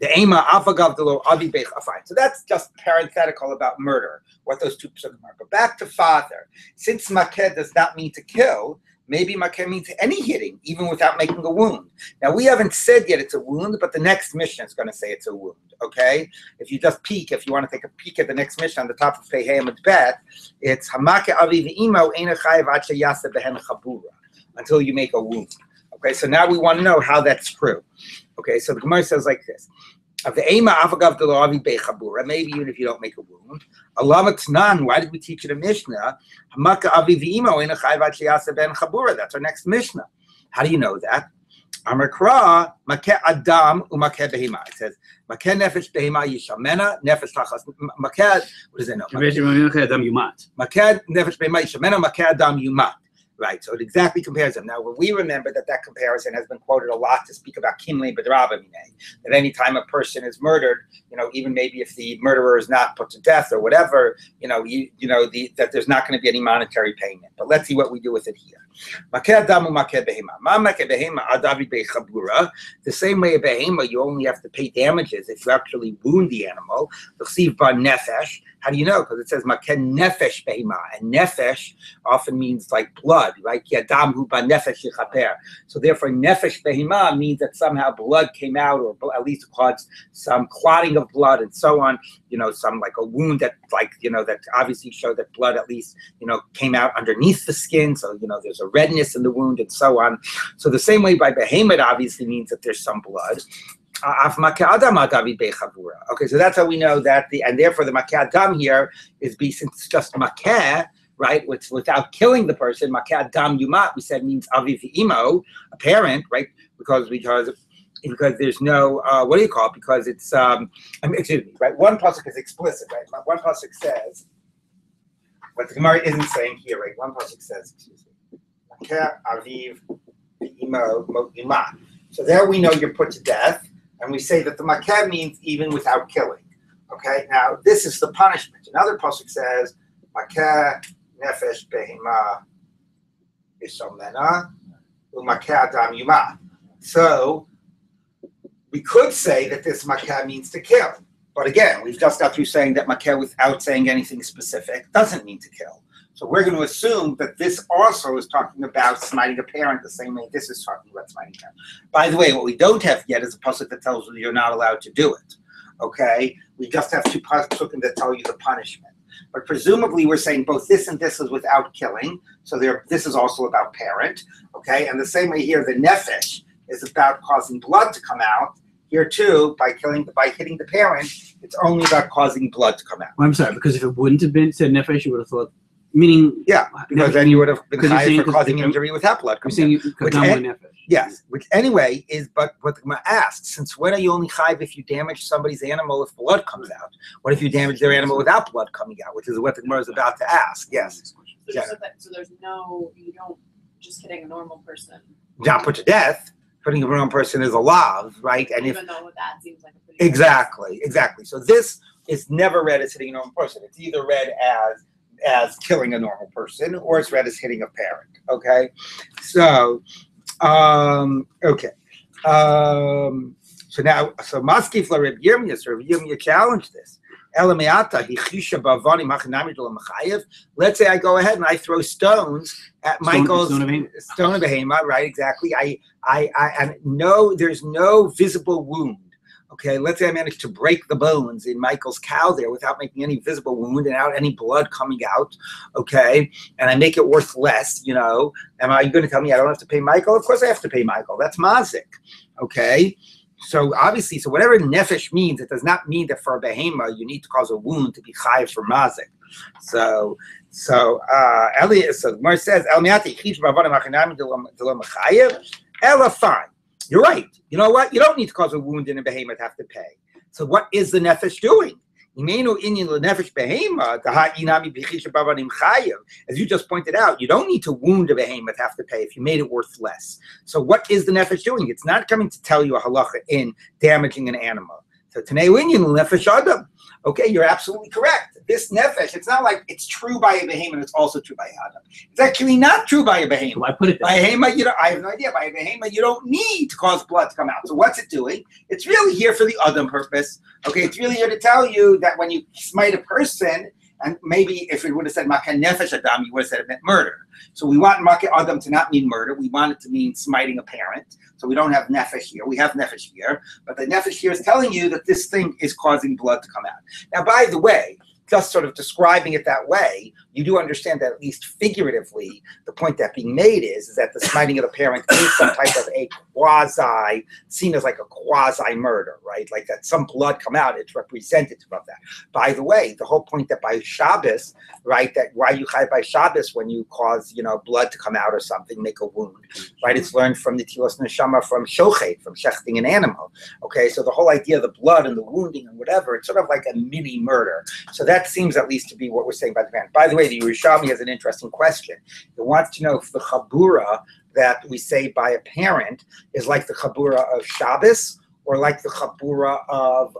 The ema afagavdelo avi bech afine. So that's just parenthetical about murder, what those two psukim are. But back to father, since makeh does not mean to kill, maybe makeh means any hitting, even without making a wound. Now we haven't said yet it's a wound, but the next mission is going to say it's a wound. Okay, if you just peek, if you want to take a peek at the next mission on the top of Pehei Bet, it's hamakeh avi v'imo eina chayav ad sheyasa behen chabura, until you make a wound. Okay, so now we want to know how that's true. Okay, so the Gemara says like this: maybe even if you don't make a wound. Why did we teach it a Mishnah? That's our next Mishnah. How do you know that? Amakra makeh adam umakeh behema. It says makeh nefesh behema yishamena nefesh tachas makeh. What does that know? Makeh nefesh behema yishamena makeh adam yumat. Right, so it exactly compares them. Now, when we remember that comparison has been quoted a lot to speak about kimle b'draba minei, that any time a person is murdered, even maybe if the murderer is not put to death or whatever, that there's not going to be any monetary payment. But let's see what we do with it here. Makeh adam umakeh behema. Ma makeh behema adavi bechabura. The same way a behema, you only have to pay damages if you actually wound the animal. L'chsiv ba nefesh. How do you know? Because it says makeh nefesh behema, and nefesh often means like blood, right? Yadam hu ba nefesh yichaper. So therefore, nefesh behema means that somehow blood came out, or at least caused some clotting of blood and so on. Some like a wound that that obviously showed that blood at least came out underneath the skin. So there's a redness in the wound and so on. So the same way by behemoth obviously means that there's some blood. Okay, so that's how we know that and therefore the makeh adam here is since it's just makeh, right? Without killing the person, makeh adam yumat, we said means aviv imo, a parent, right? Because there's no what do you call it? Because it's excuse me, right? One pasuk is explicit, right? One pasuk says what the Gemara isn't saying here, right? One pasuk says, excuse me, makeh aviv imo yumat. So there we know you're put to death. and we say that the makeh means even without killing. Okay, now this is the punishment. Another pasuk says, makeh nefesh behema isomena umakeh adam yuma. So we could say that this makeh means to kill. But again, we've just got through saying that makeh without saying anything specific doesn't mean to kill. So we're going to assume that this also is talking about smiting a parent the same way this is talking about smiting a parent. By the way, what we don't have yet is a pasuk that tells you you're not allowed to do it. Okay? We just have two pasukim that tell you the punishment. But presumably we're saying both this and this is without killing. So this is also about parent. Okay? And the same way here, the nefesh is about causing blood to come out. Here too, by hitting the parent, it's only about causing blood to come out. Well, I'm sorry, because if it wouldn't have been said nefesh, you would have thought, meaning because then you would have been hired for causing injury without blood coming out. Yes, which anyway is, but what the Gemara asks, since when are you only chayiv if you damage somebody's animal if blood comes out? What if you damage their animal without blood coming out? Which is what the Gemara is about to ask. Yes. So there's no, you don't just hitting a normal person. Not put to death. Putting a normal person is alive, right? And even though that seems like a pretty exactly. So this is never read as hitting a normal person. It's either read as killing a normal person, or it's read as hitting a parent. Okay, so okay. So Maskif la Rabbi Yirmiyah, so Rabbi Yirmiyah challenged this. Let's say I go ahead and I throw stones at Michael's stone of behema, right? Exactly. And there's no visible wound. Okay, let's say I managed to break the bones in Michael's cow there without making any visible wound and out any blood coming out. Okay, and I make it worth less. Am I going to tell me I don't have to pay Michael? Of course I have to pay Michael. That's mazik. Okay. So obviously, whatever nefesh means, it does not mean that for a behema you need to cause a wound to be chayiv for mazik. So the Gemara says, Ella, fine. You're right. You know what? You don't need to cause a wound in a behemoth to have to pay. So what is the nefesh doing? As you just pointed out, you don't need to wound a behemoth to have to pay if you made it worth less. So what is the nefesh doing? It's not coming to tell you a halacha in damaging an animal. So Tanei Linyan nefesh adam. Okay, you're absolutely correct. This nefesh, it's not like it's true by a behemoth, it's also true by Adam. It's actually not true by a behemoth. I put it by a behemoth, I have no idea. By a behemoth, you don't need to cause blood to come out. So what's it doing? It's really here for the Adam purpose. Okay, it's really here to tell you that when you smite a person, and maybe if it would have said Makeh Nefesh Adam, you would have said it meant murder. So we want Makeh Adam to not mean murder. We want it to mean smiting a parent. So we don't have Nefesh here. We have Nefesh here. But the Nefesh here is telling you that this thing is causing blood to come out. Now, by the way, just sort of describing it that way, you do understand that at least figuratively, the point that being made is that the smiting of the parent is some type of a quasi, seen as like a quasi murder, right? Like that some blood come out, it's representative of that. By the way, the whole point that by Shabbos, right, that why you chai by Shabbos when you cause, blood to come out or something, make a wound, right? It's learned from the Tilas Neshama, from Shochet, from shechting an animal. Okay, so the whole idea of the blood and the wounding and whatever, it's sort of like a mini murder. So that seems at least to be what we're saying by the parent. By the way, the Yerushalmi has an interesting question. It wants to know if the chabura that we say by a parent is like the chabura of Shabbos or like the chabura of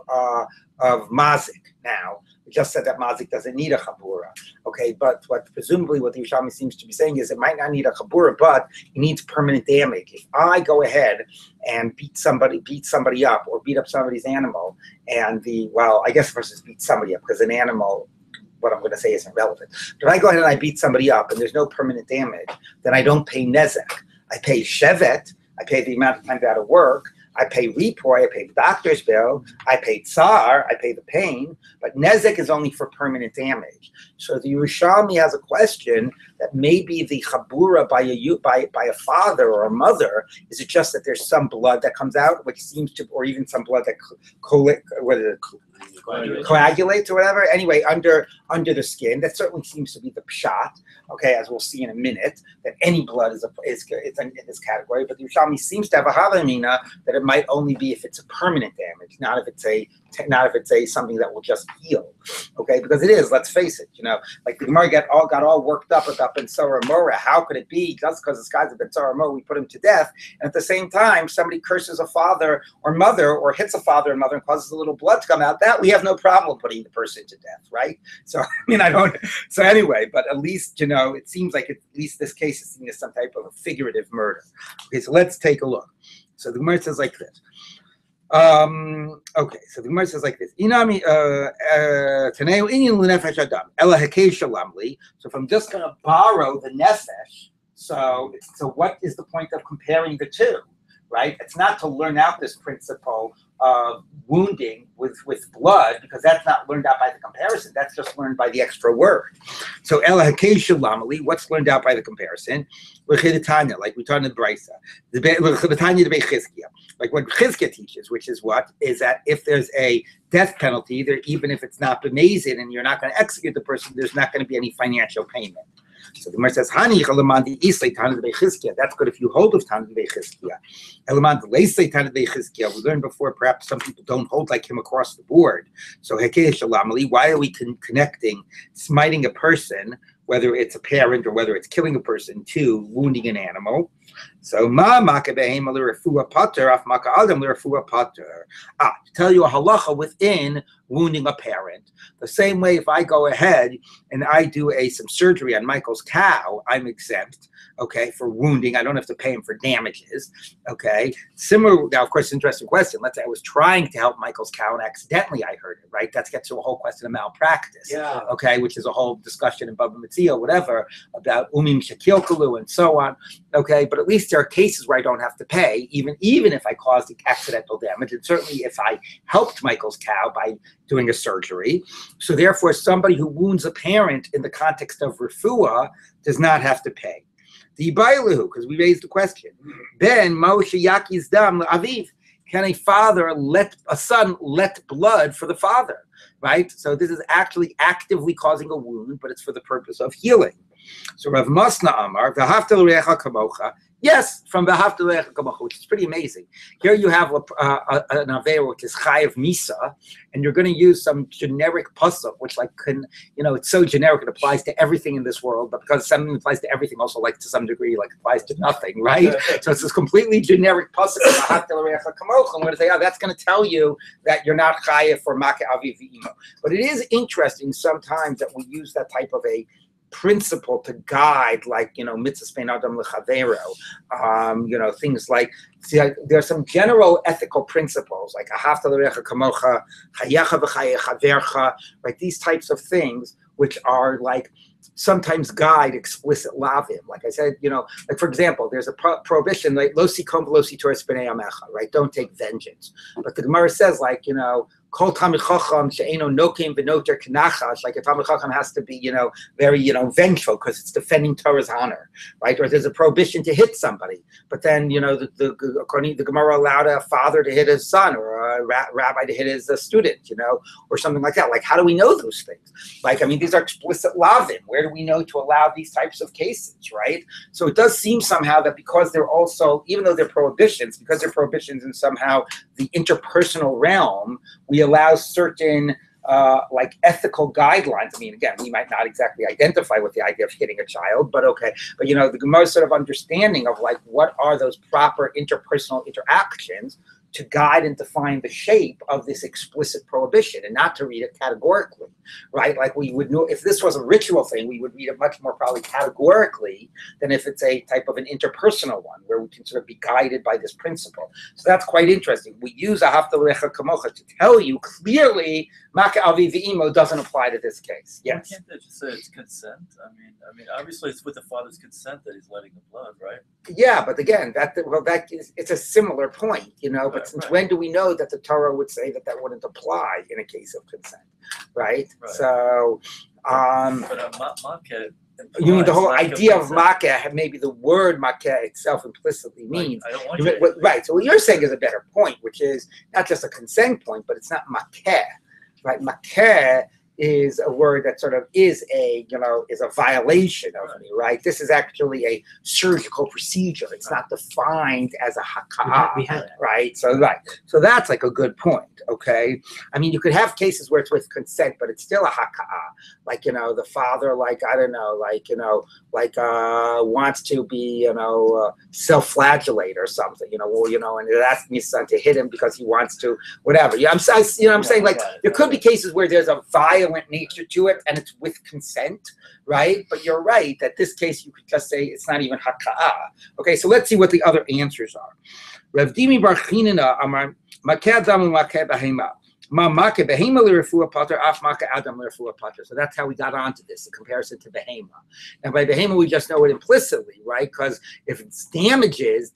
mazik. Now, we just said that mazik doesn't need a chabura, okay? But presumably what the Yerushalmi seems to be saying is it might not need a chabura, but it needs permanent damage. If I go ahead and beat somebody up or beat up somebody's animal, and I guess versus beat somebody up, because an animal, what I'm going to say isn't relevant. But if I go ahead and I beat somebody up and there's no permanent damage, then I don't pay nezek. I pay shevet. I pay the amount of time out of work. I pay ripoy, I pay the doctor's bill, I pay tsar, I pay the pain, but nezek is only for permanent damage. So the Yerushalmi has a question that maybe the chabura by a father or a mother, is it just that there's some blood that comes out, which seems to, or even some blood that coagulates or whatever. Anyway, under the skin, that certainly seems to be the pshat. Okay, as we'll see in a minute, that any blood is in this category. But the Yerushalmi seems to have a havamina that it might only be if it's a permanent damage, not if it's a something that will just heal. Okay, because it is. Let's face it. Like the Gemara got all worked up about Ben Sora Mora. How could it be just because this guy's a Ben Sora Mora we put him to death, and at the same time somebody curses a father or mother or hits a father and mother and causes a little blood to come out? That we have no problem putting the person to death, right? So I don't. So anyway, but at least it seems like at least this case is seen as some type of a figurative murder. Okay, so let's take a look. So the Gemara says like this. Okay, so the Gemara says like this. Inami taneu inyan l'nefesh adam ela hakei shalamli. So if I'm just going to borrow the nefesh, so what is the point of comparing the two, right? It's not to learn out this principle of wounding with blood, because that's not learned out by the comparison. That's just learned by the extra word. So ela hakei shalamli, what's learned out by the comparison? Like we taught in the Brisa. Like what Chizkiah teaches, which is that if there's a death penalty, even if it's not b'mezid and you're not going to execute the person, there's not going to be any financial payment. So the Gemara says, "Hani chalamandi islay tanad bechizkiah." That's good if you hold of tanad bechizkiah. Elamand leislay tanad bechizkiah. We learned before. Perhaps some people don't hold like him across the board. So hekei shalamali. Why are we connecting smiting a person, whether it's a parent or whether it's killing a person, to wounding an animal? So ma maka behema l'refua pater af maka adam l'refua pater. To tell you a halacha within wounding a parent. The same way, if I go ahead and I do some surgery on Michael's cow, I'm exempt, okay, for wounding. I don't have to pay him for damages, okay? Similar, now, of course, interesting question. Let's say I was trying to help Michael's cow and accidentally I hurt it, right? That gets to a whole question of malpractice, okay, which is a whole discussion in Baba Metzia or whatever about umim shakilkalu and so on, okay? But at least there are cases where I don't have to pay, even if I caused accidental damage, and certainly if I helped Michael's cow by doing a surgery. So therefore, somebody who wounds a parent in the context of refuah does not have to pay. The Ibailahu, because we raised the question. Ben Moshe Yaki's dam aviv. Can a son let blood for the father? Right? So this is actually actively causing a wound, but it's for the purpose of healing. So Rav Masna Amar, v'hafta l'recha kamocha. Yes, from V'ahavta l'recha kamocha, which is pretty amazing. Here you have an aveira which is chayav misa, and you're going to use some generic pasuk, which it's so generic it applies to everything in this world, but because something applies to everything, also like to some degree applies to nothing, right? So it's this completely generic pasuk of V'ahavta l'recha kamocha. I'm going to say, that's going to tell you that you're not chayav for maka aviv v'imo. But it is interesting sometimes that we use that type of a principle to guide, mitzvahs bein adam lechavero, things like, there are some general ethical principles like ahavta l'recha kamocha, chayacha v'chayei chavercha, right? These types of things which are sometimes guide explicit lavim. Like I said, for example, there's a prohibition like lo sikom v'lo sitoris b'nei amecha, right? Don't take vengeance. But the Gemara says Kol Talmid Chacham she'eino nokim v'noter k'nachash, like a Talmid Chacham has to be, very, vengeful because it's defending Torah's honor, right? Or there's a prohibition to hit somebody, but then, according to the Gemara allowed a father to hit his son or a rabbi to hit his student, or something like that. Like, how do we know those things? These are explicit lavim. Where do we know to allow these types of cases, right? So it does seem somehow that because they're also, even though they're prohibitions, because they're prohibitions in somehow the interpersonal realm, we allow certain ethical guidelines. Again, we might not exactly identify with the idea of hitting a child, but okay. But the Gemara's sort of understanding of what are those proper interpersonal interactions to guide and define the shape of this explicit prohibition, and not to read it categorically, right? Like we would know if this was a ritual thing, we would read it much more probably categorically than if it's a type of an interpersonal one where we can sort of be guided by this principle. So that's quite interesting. We use ahavta l'recha kamocha to tell you clearly maka avi v'imo doesn't apply to this case. Yes. Why can't they just say it's consent? Obviously it's with the father's consent that he's letting the blood, right? Yeah, but again, it's a similar point, But since when do we know that the Torah would say that wouldn't apply in a case of consent, right? So, makeh. You mean the whole idea of makeh, maybe the word makeh itself implicitly means. I don't want you right. So what you're saying is a better point, which is not just a consent point, but it's not makeh, right? Makeh is a word that sort of is a violation of me, right? This is actually a surgical procedure. It's not defined as a haka'ah, we had that. right? So that's like a good point, okay? I mean, you could have cases where it's with consent, but it's still a haka'ah. Like, the father, wants to be, self-flagellate or something, and they're asking his son to hit him because he wants to, whatever. I'm saying, like, there could be cases where there's a violent nature to it and it's with consent, right? But you're right that this case you could just say it's not even haka'ah. Okay, so let's see what the other answers are. Rav Dimi bar Chinina amar makeh adam u'makeh behema. Ma makeh behema l'refuah pater, af makeh adam l'refuah pater. So that's how we got onto this, the comparison to behema. Now by behema we just know it implicitly, right? Because if it's damages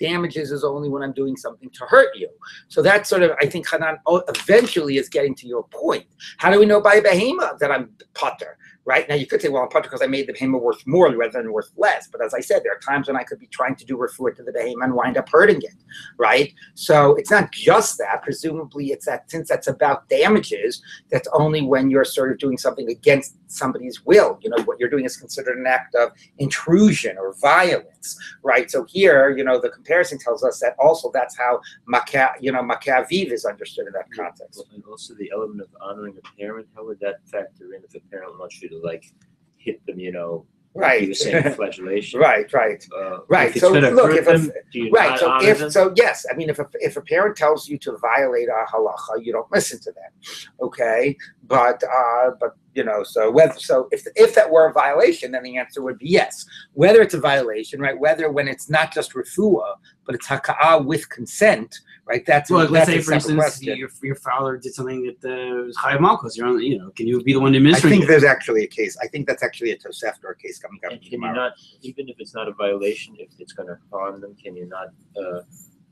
is only when I'm doing something to hurt you. So that's sort of, I think Hanan eventually is getting to your point. How do we know by behema that I'm pater? Right? Now you could say, well, I'm pater because I made the behema worth more rather than worth less. But as I said, there are times when I could be trying to do refuah to the behema and wind up hurting it, right? So it's not just that. Presumably it's that since that's about damages, that's only when you're sort of doing something against somebody's will. What you're doing is considered an act of intrusion or violence, right? So here, the comparison tells us that also that's how makeh aviv is understood in that context. And also the element of honoring a parent, how would that factor in if a parent wants you to hit them, Right. He was saying flagellation. Right. Right. So look, yes. I mean, if a parent tells you to violate a halacha, you don't listen to them. Okay, but if that were a violation, then the answer would be yes. Whether it's a violation, right? Whether when it's not just refuah, but it's haka'ah with consent, right? Let's say, for instance, your father did something that was chayav malchus. Can you be the one administering? I think there's actually a case. I think that's actually a Tosefta case coming up. And can you not, even if it's not a violation, if it's going to harm them, can you not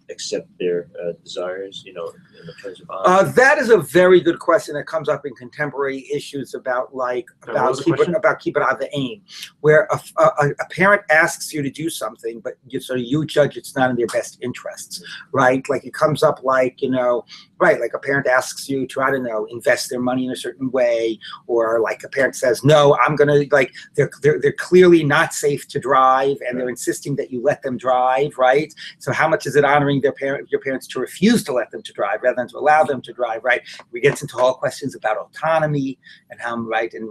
accept their desires, in the terms of honor? That is a very good question that comes up in contemporary issues about keeping out the aim, where a parent asks you to do something, but you judge it's not in their best interests, right? Like it comes up like a parent asks you to, invest their money in a certain way, or like a parent says, no, I'm gonna they're clearly not safe to drive, and they're insisting that you let them drive, right? So how much is it honoring your parents to refuse to let them to drive rather than to allow them to drive, right? We get into all questions about autonomy and how, right, and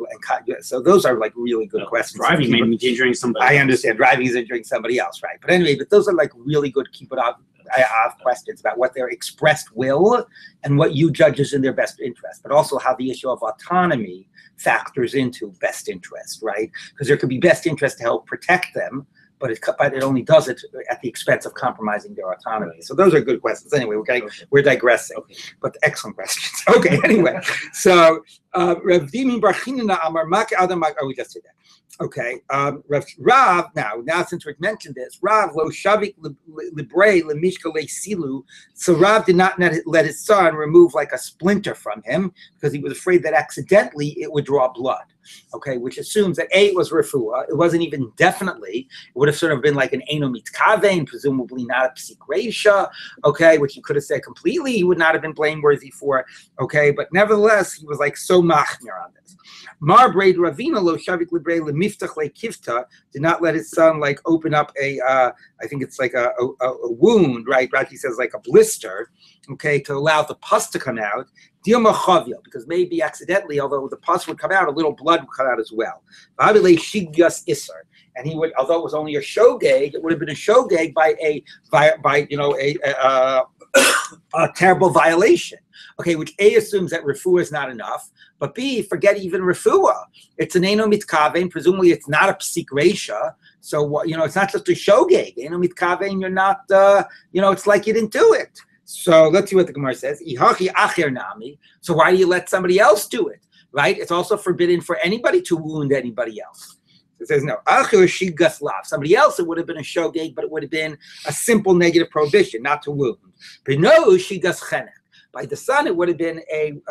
so those are like really good questions. Driving may be injuring somebody. I understand driving is injuring somebody else, right? But anyway, those are like really good I have questions about what their expressed will and what you judge is in their best interest, but also how the issue of autonomy factors into best interest, right? Because there could be best interest to help protect them, but it only does it at the expense of compromising their autonomy. So those are good questions. Anyway, we're digressing, but excellent questions. Okay, anyway, so Rav Dimi bar Chinina amar makeh adam. Oh, we just did that. Okay, Rav. Now since we've mentioned this, Rav lo shavik librei lemishka silu. So Rav did not let his son remove like a splinter from him because he was afraid that accidentally it would draw blood. Okay, which assumes that it was refuah. It wasn't even definitely. It would have sort of been like an eno mitkavein, presumably not a psik reisha. Okay, which you could have said completely. He would not have been blameworthy for. Okay, but nevertheless, he was like so machmir on this. Mar braid Ravina lo shavik librei lemiftach lekifta, did not let his son like open up I think it's like a wound, right? Rashi says like a blister, okay, to allow the pus to come out. Because maybe accidentally, although the pus would come out, a little blood would come out as well. And he would, although it was only a shogeg, it would have been a shogeg by a terrible violation. Okay, which A assumes that refuah is not enough, but B, forget even refuah. It's an eno mitkavein, presumably it's not a psik reisha. So it's not just a shogeg. Eno mitkavein, you're not, it's like you didn't do it. So let's see what the Gemara says. So why do you let somebody else do it? Right? It's also forbidden for anybody to wound anybody else. It says no. Somebody else, it would have been a shogeg, but it would have been a simple negative prohibition, not to wound. But no, by the son, it would have been an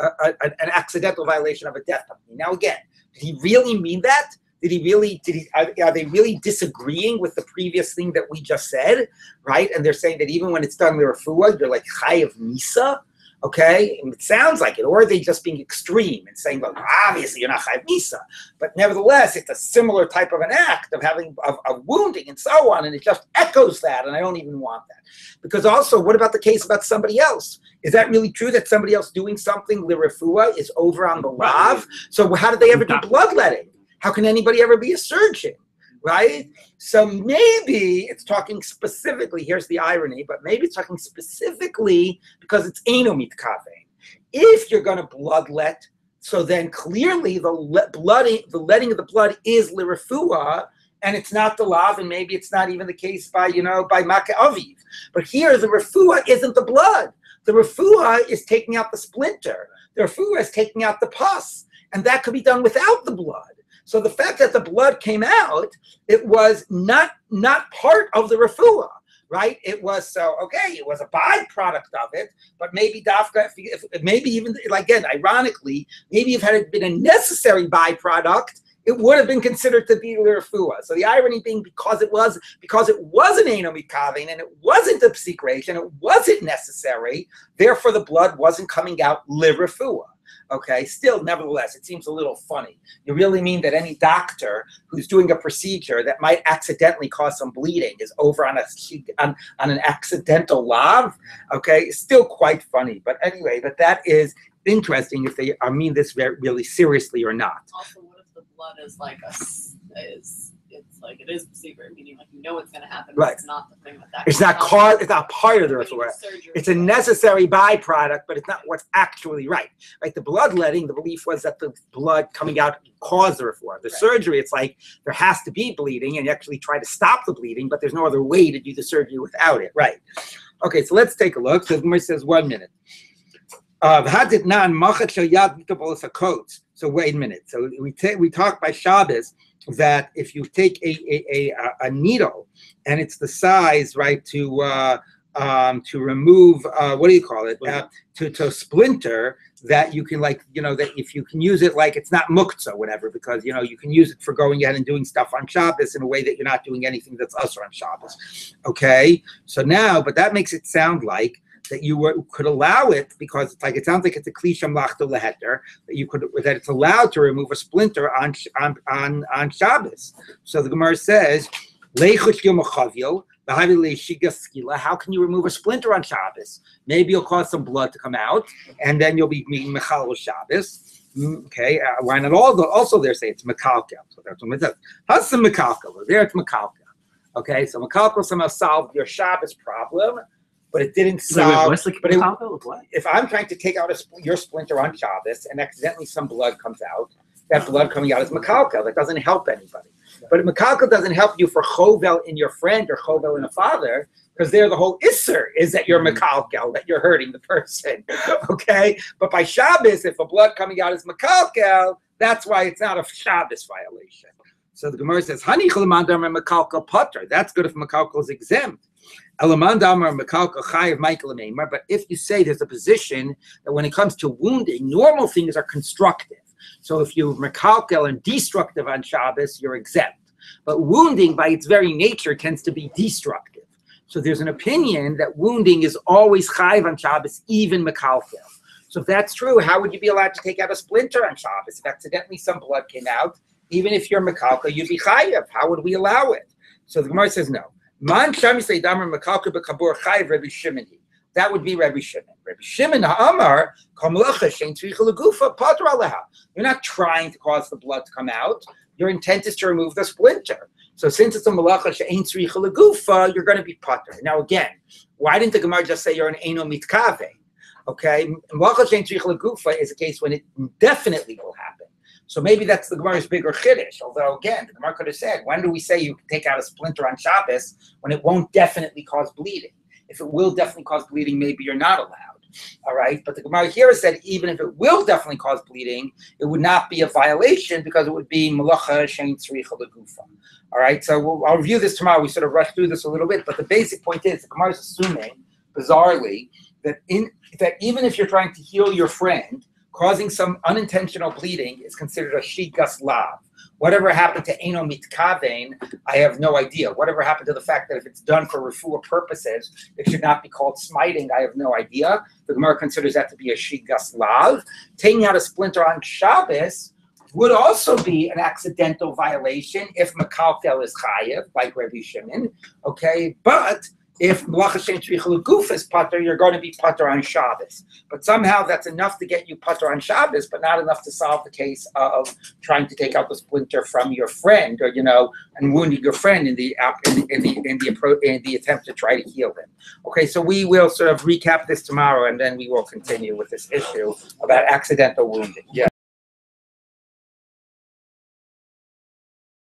accidental violation of a death penalty. Now again, did he really mean that? Are they really disagreeing with the previous thing that we just said, right? And they're saying that even when it's done with refuah, you're like chayav misa, Okay, and it sounds like it, or are they just being extreme and saying, "Look, obviously you're not chayav misa," but nevertheless, it's a similar type of an act of having of wounding and so on, and it just echoes that, and I don't even want that. Because also, what about the case about somebody else? Is that really true that somebody else doing something lirefua is over on the lav? So how did they ever do bloodletting? How can anybody ever be a surgeon? Right? So maybe it's talking specifically, here's the irony, but maybe it's talking specifically because it's eino mitkavein. If you're going to bloodlet, so then clearly the letting of the blood is lirefua, and it's not the lav, and maybe it's not even the case by Maka Aviv. But here the refuah isn't the blood. The refuah is taking out the splinter. The refuah is taking out the pus, and that could be done without the blood. So the fact that the blood came out, it was not part of the refuah, right? It was it was a byproduct of it, but maybe dafka, maybe even again, ironically, maybe if it had been a necessary byproduct, it would have been considered to be refuah. So the irony being because it wasn't eino mikavin and it wasn't a psikration, it wasn't necessary, therefore the blood wasn't coming out lirefuah. Okay, still, nevertheless, it seems a little funny. You really mean that any doctor who's doing a procedure that might accidentally cause some bleeding is over on an accidental lav? Okay, it's still quite funny. But anyway, but that is interesting if they mean this really seriously or not. Also, what if the blood is like it is secret, meaning like it's going to happen, but right. It's not the thing that it's not part of the refuah. It's a necessary byproduct, but it's not what's actually right. Right? The bloodletting, the belief was that the blood coming out caused the refuah. The surgery, it's like there has to be bleeding, and you actually try to stop the bleeding, but there's no other way to do the surgery without it. Right? Okay, so let's take a look. So Gemara says 1 minute. So wait a minute. So we talk by Shabbos that if you take a needle and it's the size, right, to remove what do you call it, to splinter, that you can that if you can use it like it's not muktzah, whatever, because you can use it for going ahead and doing stuff on Shabbos in a way that you're not doing anything that's usher on Shabbos. Okay, so now, but that makes it sound like that you could allow it because it sounds like it's a klisha mlachta leheter that it's allowed to remove a splinter on Shabbos. So the Gemara says, how can you remove a splinter on Shabbos? Maybe you'll cause some blood to come out, and then you'll be mechal Shabbos. Okay, why not? Also, they're saying it's mekalkel. So that's what it says. How's some mekalkel? There it's mekalkel. Okay, so mekalkel somehow solved your Shabbos problem. But it didn't solve. If I'm trying to take out your splinter on Shabbos and accidentally some blood comes out, that blood coming out is mekalkel. That doesn't help anybody. But mekalkel doesn't help you for chovel in your friend or chovel in a father, because there the whole isser is that you're mekalkel, that you're hurting the person. Okay? But by Shabbos, if a blood coming out is mekalkel, that's why it's not a Shabbos violation. So the Gemara says, Hani chalaman mekalkel potter. That's good if mekalkel is exempt. But if you say there's a position that when it comes to wounding, normal things are constructive. So if you're mekalkel and destructive on Shabbos, you're exempt. But wounding by its very nature tends to be destructive. So there's an opinion that wounding is always chayiv on Shabbos, even mekalkel. So if that's true, how would you be allowed to take out a splinter on Shabbos? If accidentally some blood came out, even if you're mekalkel, you'd be chayiv. How would we allow it? So the Gemara says no. Man shami say damer mekalkel bekabur chayiv Rabbi Shimon. That would be Rabbi Shimon. Rabbi Shimon ha'amar kol melacha shein tzricha legufa patur aleha. You're not trying to cause the blood to come out. Your intent is to remove the splinter. So since it's a melacha shein tzricha legufa, you're going to be patur. Now again, why didn't the Gemara just say you're an eino mitkave? Okay, melacha shein tzricha legufa is a case when it definitely will happen. So maybe that's the Gemara's bigger chiddush. Although again, the Gemara could have said, when do we say you can take out a splinter on Shabbos when it won't definitely cause bleeding? If it will definitely cause bleeding, maybe you're not allowed. All right, but the Gemara here said even if it will definitely cause bleeding, it would not be a violation because it would be melacha shein tzricha legufa. All right, so I'll review this tomorrow. We sort of rushed through this a little bit, but the basic point is the Gemara is assuming, bizarrely, that even if you're trying to heal your friend, causing some unintentional bleeding is considered a shigas lav. Whatever happened to Eino Mitkavein, I have no idea. Whatever happened to the fact that if it's done for refuah purposes, it should not be called smiting, I have no idea. The Gemara considers that to be a shigas lav. Taking out a splinter on Shabbos would also be an accidental violation if Mekalkel is chayev, like Rabbi Shimon, okay? But if Melacha Shein Tzricha L'Guf is pater, you're going to be pater on Shabbos. But somehow that's enough to get you pater on Shabbos, but not enough to solve the case of trying to take out the splinter from your friend, or and wounding your friend in the attempt to try to heal him. Okay, so we will sort of recap this tomorrow, and then we will continue with this issue about accidental wounding. Yeah.